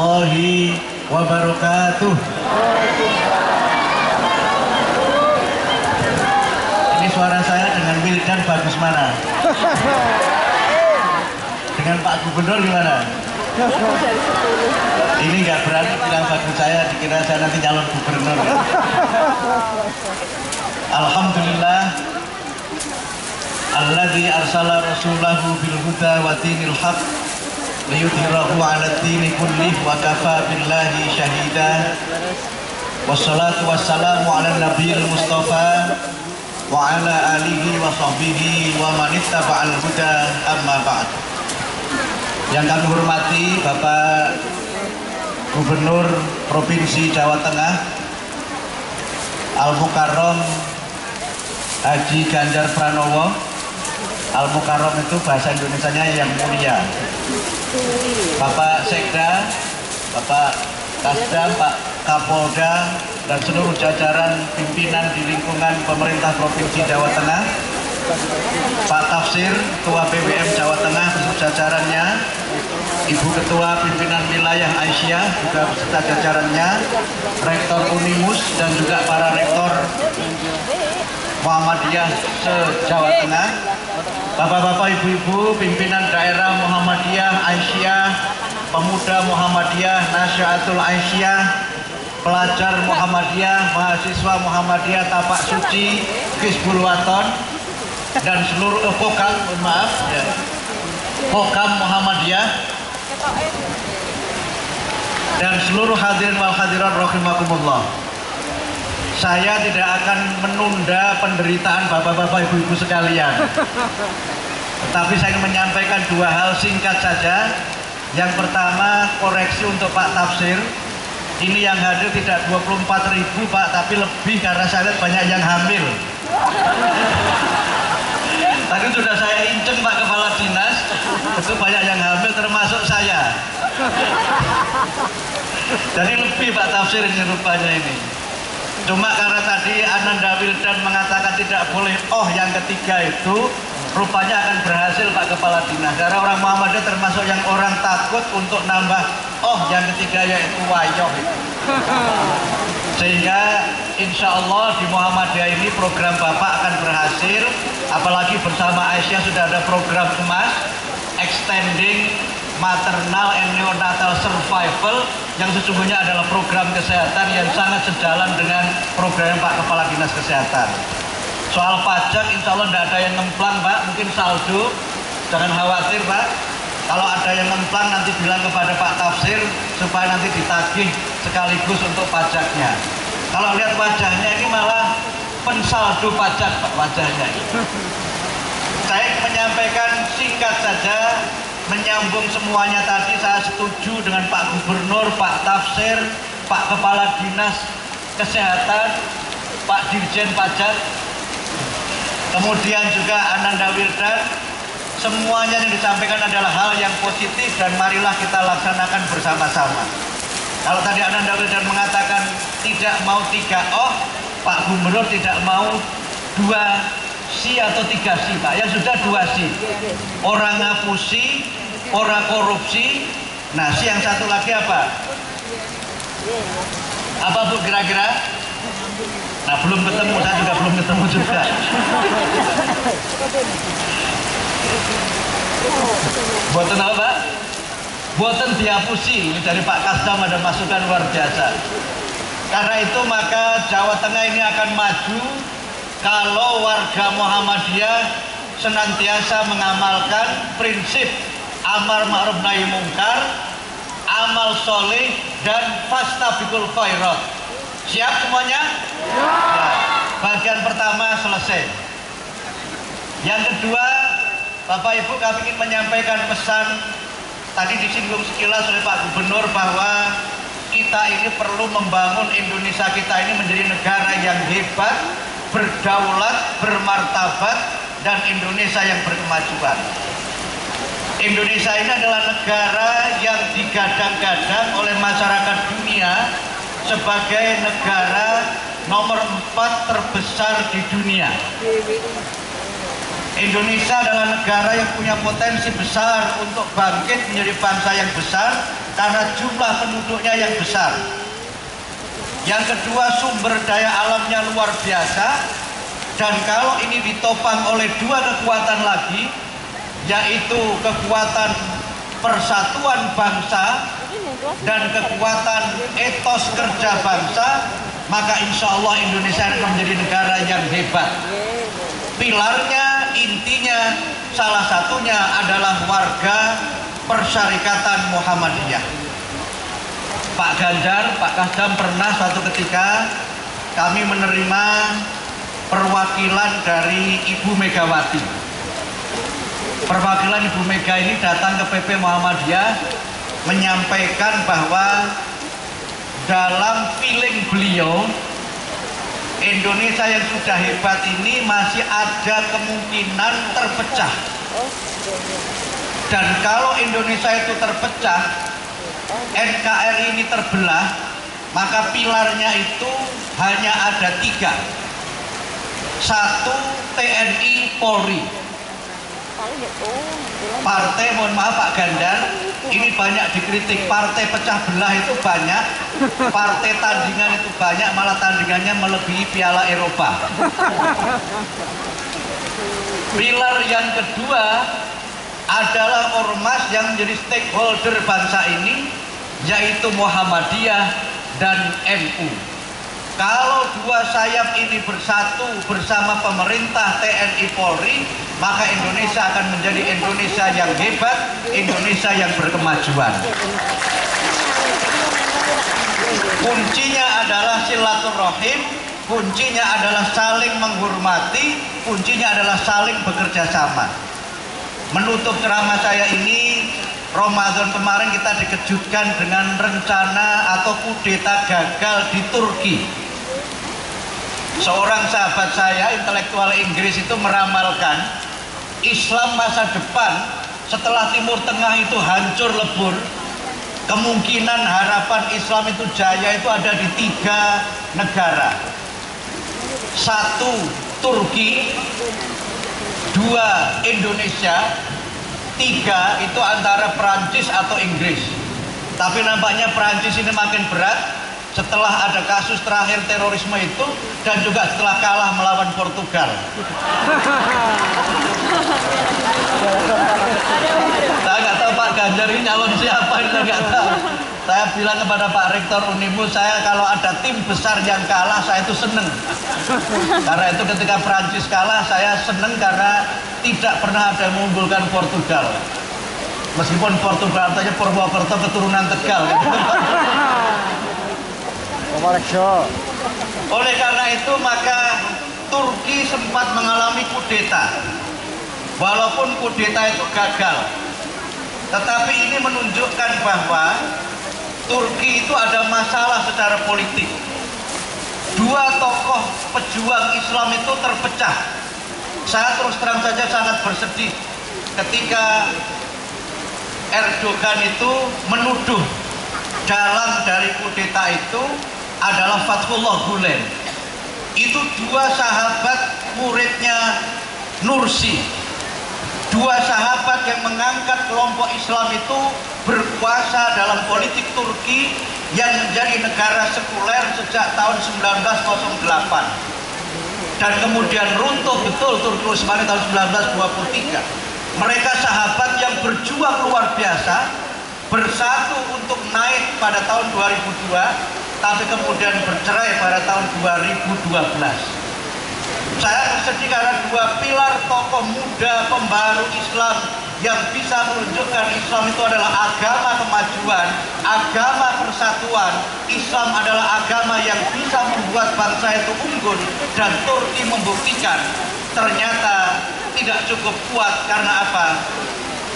warahmatullahi wabarakatuh. Ini suara saya dengan Wildan bagus mana? Dengan Pak Gubernur gimana? Ini nggak berani bilang bagus, saya dikira saya nanti calon gubernur. Alhamdulillah alladzi arsala rasulahu bil huda wa dinil haq liyudhhirahu 'ala dini kullih wa kafa billahi syahida. Wassalatu wassalamu 'ala nabiyil mustafa wa 'ala alihi wa sahbihi wa man ittaba'al huda, amma ba'd. Yang kami hormati Bapak Gubernur Provinsi Jawa Tengah Al-Mukarram Haji Ganjar Pranowo. Al-Mukarram itu bahasa Indonesianya yang mulia. Bapak Sekda, Bapak Kasdam, Pak Kapolda, dan seluruh jajaran pimpinan di lingkungan pemerintah Provinsi Jawa Tengah, Pak Tafsir, Ketua PWM Jawa Tengah beserta jajarannya, Ibu Ketua Pimpinan Wilayah Aisyah juga beserta jajarannya, Rektor Unimus dan juga para rektor Muhammadiyah se-Jawa Tengah, Bapak-bapak, Ibu-ibu, pimpinan daerah Muhammadiyah Aisyah, pemuda Muhammadiyah Nasyaatul Aisyah, pelajar Muhammadiyah, mahasiswa Muhammadiyah Tapak Suci, Hizbul Waton, dan seluruh Pokam, maaf ya, Pokam Muhammadiyah, dan seluruh hadirin wal hadirat rahimakumullah. Saya tidak akan menunda penderitaan bapak-bapak, ibu-ibu sekalian. Tapi saya ingin menyampaikan dua hal singkat saja. Yang pertama, koreksi untuk Pak Tafsir. Ini yang hadir tidak 24.000 Pak, tapi lebih karena saya lihat banyak yang hamil. Tadi sudah saya inceng Pak Kepala Dinas, itu banyak yang hamil termasuk saya. Jadi lebih Pak Tafsir ini rupanya ini. Cuma karena tadi Ananda Wildan mengatakan tidak boleh yang ketiga itu rupanya akan berhasil Pak Kepala Dinas. Karena orang Muhammadiyah termasuk yang orang takut untuk nambah yang ketiga yaitu wayoh. Sehingga insya Allah di Muhammadiyah ini program Bapak akan berhasil. Apalagi bersama Aisyah sudah ada program emas extending maternal and neonatal survival yang sesungguhnya adalah program kesehatan yang sangat sejalan dengan program Pak Kepala Dinas Kesehatan. Soal pajak insya Allah tidak ada yang ngemplang Pak, mungkin saldo, jangan khawatir Pak. Kalau ada yang ngemplang nanti bilang kepada Pak Tafsir supaya nanti ditagih sekaligus untuk pajaknya. Kalau lihat wajahnya ini malah pensaldo pajak Pak wajahnya. Saya menyampaikan singkat saja, menyambung semuanya tadi. Saya setuju dengan Pak Gubernur, Pak Tafsir, Pak Kepala Dinas Kesehatan, Pak Dirjen Pajak, kemudian juga Ananda Wildan. Semuanya yang disampaikan adalah hal yang positif dan marilah kita laksanakan bersama-sama. Kalau tadi Ananda Wildan mengatakan tidak mau 3 Pak Gubernur tidak mau 2 si atau 3 si Pak, yang sudah 2 si. Orang ngapusi, orang korupsi. Nah, si yang satu lagi apa? Apa Bu kira-kira? Nah, belum ketemu, saya juga belum ketemu juga. Buatan apa Pak? Buatan diapusi. Dari Pak Kasdam ada masukan luar biasa. Karena itu maka Jawa Tengah ini akan maju kalau warga Muhammadiyah senantiasa mengamalkan prinsip amar ma'ruf nahi mungkar, amal soleh, dan fastabiqul khairat. Siap semuanya? Ya. Bagian pertama selesai. Yang kedua, Bapak Ibu, kami ingin menyampaikan pesan tadi disinggung sekilas oleh Pak Gubernur bahwa kita ini perlu membangun Indonesia kita ini menjadi negara yang hebat, berdaulat, bermartabat, dan Indonesia yang berkemajuan. Indonesia ini adalah negara yang digadang-gadang oleh masyarakat dunia sebagai negara nomor 4 terbesar di dunia. Indonesia adalah negara yang punya potensi besar untuk bangkit menjadi bangsa yang besar karena jumlah penduduknya yang besar. Yang kedua, sumber daya alamnya luar biasa, dan kalau ini ditopang oleh dua kekuatan lagi, yaitu kekuatan persatuan bangsa dan kekuatan etos kerja bangsa, maka insya Allah Indonesia akan menjadi negara yang hebat. Pilarnya, intinya, salah satunya adalah warga Persyarikatan Muhammadiyah. Pak Ganjar, Pak Kasdam pernah suatu ketika kami menerima perwakilan dari Ibu Megawati. Perwakilan Ibu Mega ini datang ke PP Muhammadiyah menyampaikan bahwa dalam feeling beliau, Indonesia yang sudah hebat ini masih ada kemungkinan terpecah. Dan kalau Indonesia itu terpecah, NKRI ini terbelah, maka pilarnya itu hanya ada 3. 1, TNI Polri. Partai, mohon maaf Pak Ganjar, ini banyak dikritik, partai pecah belah itu banyak, partai tandingan itu banyak, malah tandingannya melebihi Piala Eropa. Pilar yang kedua adalah ormas yang menjadi stakeholder bangsa ini, yaitu Muhammadiyah dan NU. Kalau dua sayap ini bersatu bersama pemerintah, TNI, Polri, maka Indonesia akan menjadi Indonesia yang hebat, Indonesia yang berkemajuan. Kuncinya adalah silaturahim, kuncinya adalah saling menghormati, kuncinya adalah saling bekerja sama. Menutup ceramah saya ini, Ramadan kemarin kita dikejutkan dengan rencana atau kudeta gagal di Turki. Seorang sahabat saya, intelektual Inggris, itu meramalkan Islam masa depan setelah Timur Tengah itu hancur lebur, kemungkinan harapan Islam itu jaya itu ada di 3 negara. 1, Turki. 2, Indonesia. 3, itu antara Perancis atau Inggris. Tapi nampaknya Perancis ini makin berat setelah ada kasus terakhir terorisme itu, dan juga setelah kalah melawan Portugal. Saya nggak tahu Pak Ganjar ini nyalon siapa, saya nggak tahu. Saya bilang kepada Pak Rektor Unimus, saya kalau ada tim besar yang kalah, saya itu seneng. Karena itu ketika Prancis kalah, saya seneng karena tidak pernah ada yang mengunggulkan Portugal. Meskipun Portugal katanya Purwokerto keturunan Tegal. Oleh karena itu maka Turki sempat mengalami kudeta. Walaupun kudeta itu gagal, tetapi ini menunjukkan bahwa Turki itu ada masalah secara politik. 2 tokoh pejuang Islam itu terpecah. Saya terus terang saja sangat bersedih ketika Erdogan itu menuduh dalang dari kudeta itu adalah Fathullah Gulen. Itu 2 sahabat muridnya Nursi, 2 sahabat yang mengangkat kelompok Islam itu berkuasa dalam politik Turki yang menjadi negara sekuler sejak tahun 1908 dan kemudian runtuh betul Turki Utsmani tahun 1923. Mereka sahabat yang berjuang luar biasa, bersatu untuk naik pada tahun 2002, tapi kemudian bercerai pada tahun 2012. Saya bersedih karena 2 pilar tokoh muda pembaru Islam yang bisa menunjukkan Islam itu adalah agama kemajuan, agama persatuan. Islam adalah agama yang bisa membuat bangsa itu unggul, dan Turki membuktikan ternyata tidak cukup kuat. Karena apa?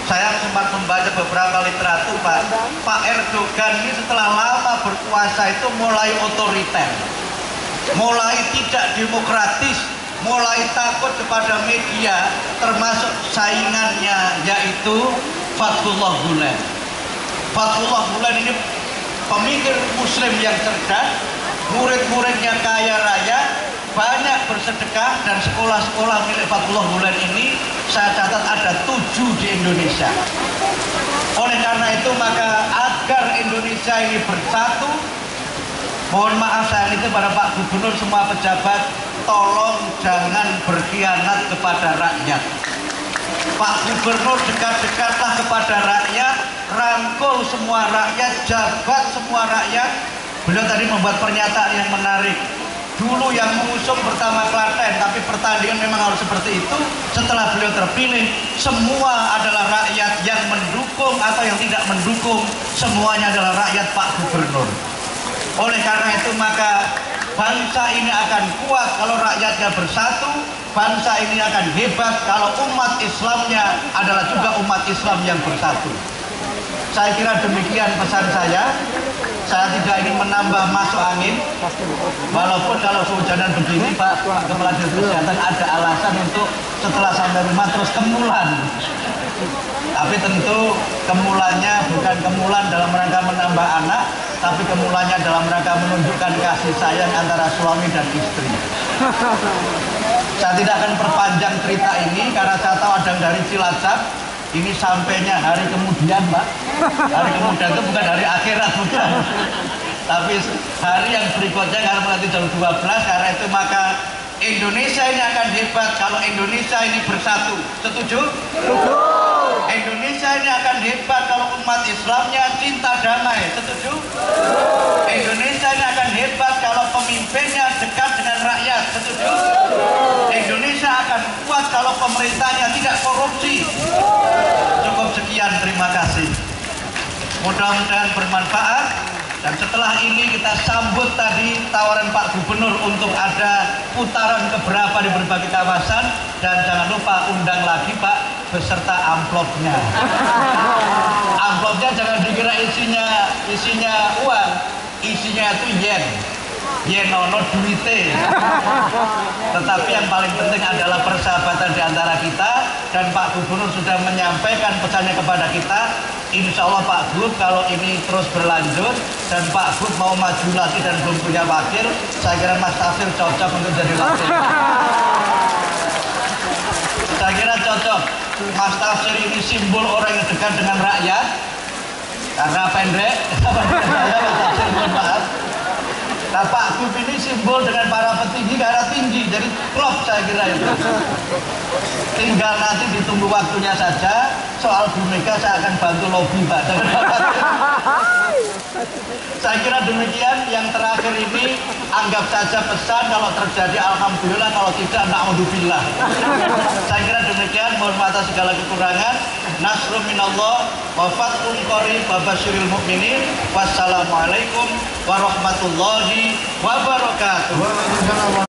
Saya sempat membaca beberapa literatur, Pak Erdogan ini setelah lama berkuasa itu mulai otoriter, mulai tidak demokratis, mulai takut kepada media, termasuk saingannya yaitu Fathullah Gulen. Fathullah Gulen ini pemikir muslim yang cerdas, murid-muridnya kaya raya, banyak bersedekah, dan sekolah-sekolah milik Fathullah Gulen ini saya catat ada 7 di Indonesia. Oleh karena itu maka agar Indonesia ini bersatu. Mohon maaf saya ini kepada Pak Gubernur, semua pejabat, tolong jangan berkhianat kepada rakyat. Pak Gubernur, dekat-dekatlah kepada rakyat, rangkul semua rakyat, jabat semua rakyat. Beliau tadi membuat pernyataan yang menarik. Dulu yang mengusung pertama Klaten, tapi pertandingan memang harus seperti itu. Setelah beliau terpilih, semua adalah rakyat yang mendukung atau yang tidak mendukung, semuanya adalah rakyat Pak Gubernur. Oleh karena itu maka bangsa ini akan kuat kalau rakyatnya bersatu, bangsa ini akan hebat kalau umat Islamnya adalah juga umat Islam yang bersatu. Saya kira demikian pesan saya. Saya tidak ingin menambah masuk angin, walaupun kalau kehujanan begini Pak Kepala Dinas Kesehatan ada alasan untuk setelah sampai rumah terus kemulan. Tapi tentu kemulannya bukan kemulan dalam rangka menambah anak, tapi kemulannya dalam rangka menunjukkan kasih sayang antara suami dan istri. Saya tidak akan perpanjang cerita ini karena saya tahu ada dari Cilacap. Ini sampainya hari kemudian, Pak. Hari kemudian itu bukan hari akhirat, bukan. Tapi hari yang berikutnya karena nanti jam 12, karena itu maka Indonesia ini akan hebat kalau Indonesia ini bersatu. Setuju? Setuju. Indonesia ini akan hebat kalau umat Islamnya cinta damai. Setuju? Indonesia ini akan hebat kalau pemimpinnya dekat dengan rakyat. Setuju? Indonesia akan kuat kalau pemerintahnya tidak korupsi. Cukup sekian, terima kasih. Mudah-mudahan bermanfaat. Dan setelah ini kita sambut tadi tawaran Pak Gubernur untuk ada putaran keberapa di berbagai kawasan. Dan jangan lupa undang lagi Pak beserta amplopnya. Amplopnya jangan dikira isinya uang, isinya itu yen. Yenono duite. Tetapi yang paling penting adalah persahabatan di antara kita, dan Pak Gubernur sudah menyampaikan pesannya kepada kita. Insya Allah Pak Gub, kalau ini terus berlanjut dan Pak Gub mau maju lagi dan belum punya wakil, saya kira Mas Tafsir cocok untuk jadi wakil. Saya kira cocok. Mas Tafsir ini simbol orang yang dekat dengan rakyat. Karena pendek, saya Mas Tafsir mohon maaf. Nah Pak Gub ini simbol dengan para petinggi karena tinggi, jadi klop saya kira itu. Tinggal nanti ditunggu waktunya saja. Soal Bu Mega saya akan bantu lobby Pak. Saya kira demikian. Yang terakhir ini anggap saja pesan, kalau terjadi alhamdulillah, kalau tidak na'udzubillah. Saya kira demikian. Mohon maaf atas segala kekurangan. Nasrun minallah wa fathun qarib wa basyiril mu'minin. Wassalamualaikum warahmatullahi wabarakatuh.